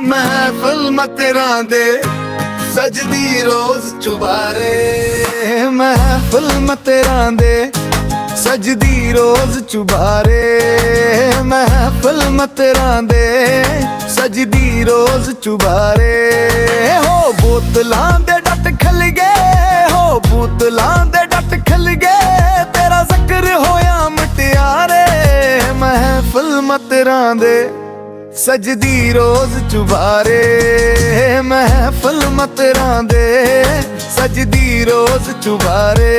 महफिल मतेरां दे सजदी रोज चुबारे। महफिल मतेरां दे सजदी रोज चुबारे। महफिल मतेरां दे सजदी रोज चुबारे। हो बोतलां दे डट खल गए, हो बोतलां दे डट खल गए, तेरा जिक्र होया मटियारे। महफिल मतेरां दे सजदी रोज चुबारे। महफिल मतेरां दे सजदी रोज चुबारे।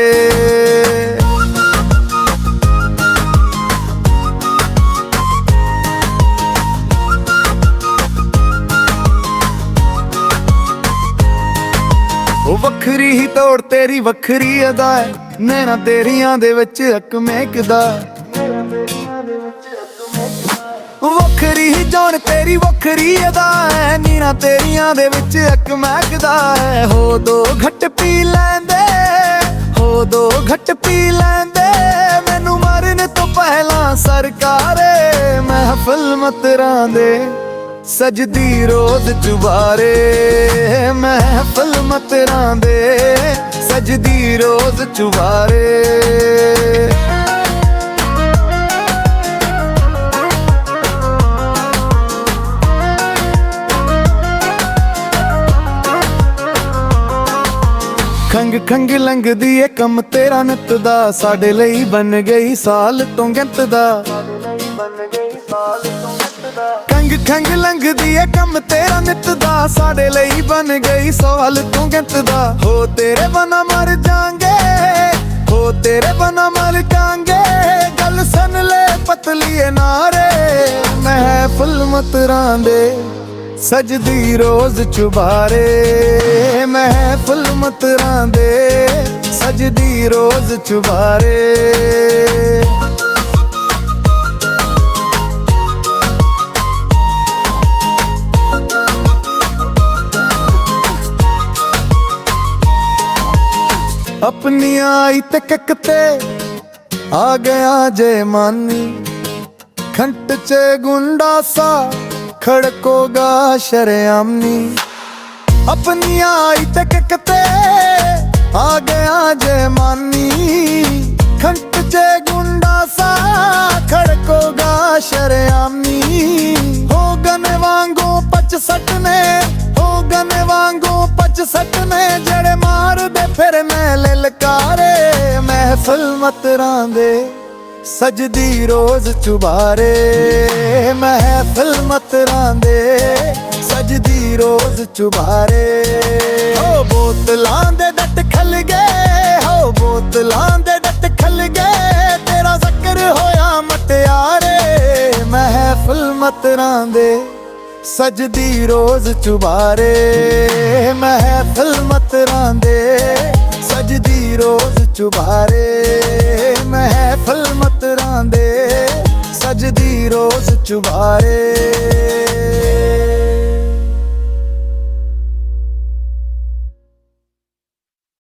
ਉਹ ਵੱਖਰੀ ਹੀ ਤੋੜ ਤੇਰੀ ਵੱਖਰੀ ਅਦਾ ਹੈ, ਨੈਣਾ ਤੇਰੀਆਂ ਦੇ ਵਿੱਚ ਇੱਕ ਮਹਿਕਦਾ। ਵੱਖਰੀ ਹੀ ਜਾਨ ਤੇਰੀ ਵੱਖਰੀ ਅਦਾ ਹੈ, ਨੀਣਾ ਤੇਰੀਆਂ ਦੇ ਵਿੱਚ ਇੱਕ ਮਹਿਕਦਾ ਹੈ। ਹੋ ਦੋ ਘਟ ਪੀ ਲੈਂਦੇ, ਹੋ ਦੋ ਘਟ ਪੀ ਲੈਂਦੇ, ਮੈਨੂੰ ਮਰਨ ਤੋਂ ਪਹਿਲਾਂ ਸਰਕਾਰੇ। महफिल मतेरां दे सजदी रोज चुबारे। महफिल मतेरां दे सजदी रोज चुबारे। खंग खंग लंघदी ए कम तेरा नित दा, साडे लई बन गई साल तो गिनत दा। खंग खंग लंघदी ए कम तेरा नित दा, साडे लई बन गई साल तो गिनत दा। हो तेरे बना मर जांगे, हो तेरे बना मर जांगे, गल सन ले पतली नारे। महफिल मतेरां दे सजदी रोज चुबारे। महफिल मतेरां दे सजदी रोज चुबारे। अपनी आई ते ककते आ गया जय मानी, खंट चे गुंडा सा खड़कोगा शरेआमनी। अपनी आई ते ककते आ गया जय मानी, खंट चे गुंडा सा खड़कोगा शरेआमनी। हो गने वांगू पच सटने, हो गने वांगू पच सटने, जड़े मार दे फिर मैं ललकारे। महफिल मतेरां दे सजदी रोज चुबारे। महफिल मतेरां दे सजदी रोज चुबारे। हो बोतलां दे डट खल गए, हो बोतलां दे डट खल गए, तेरा जिक्र होया मटियारे। महफिल मतेरां दे सजदी रोज चुबारे। महफिल मतेरां दे सजदी रोज चुबारे। महफिल मतेरां दे सजदी रोज चुबारे।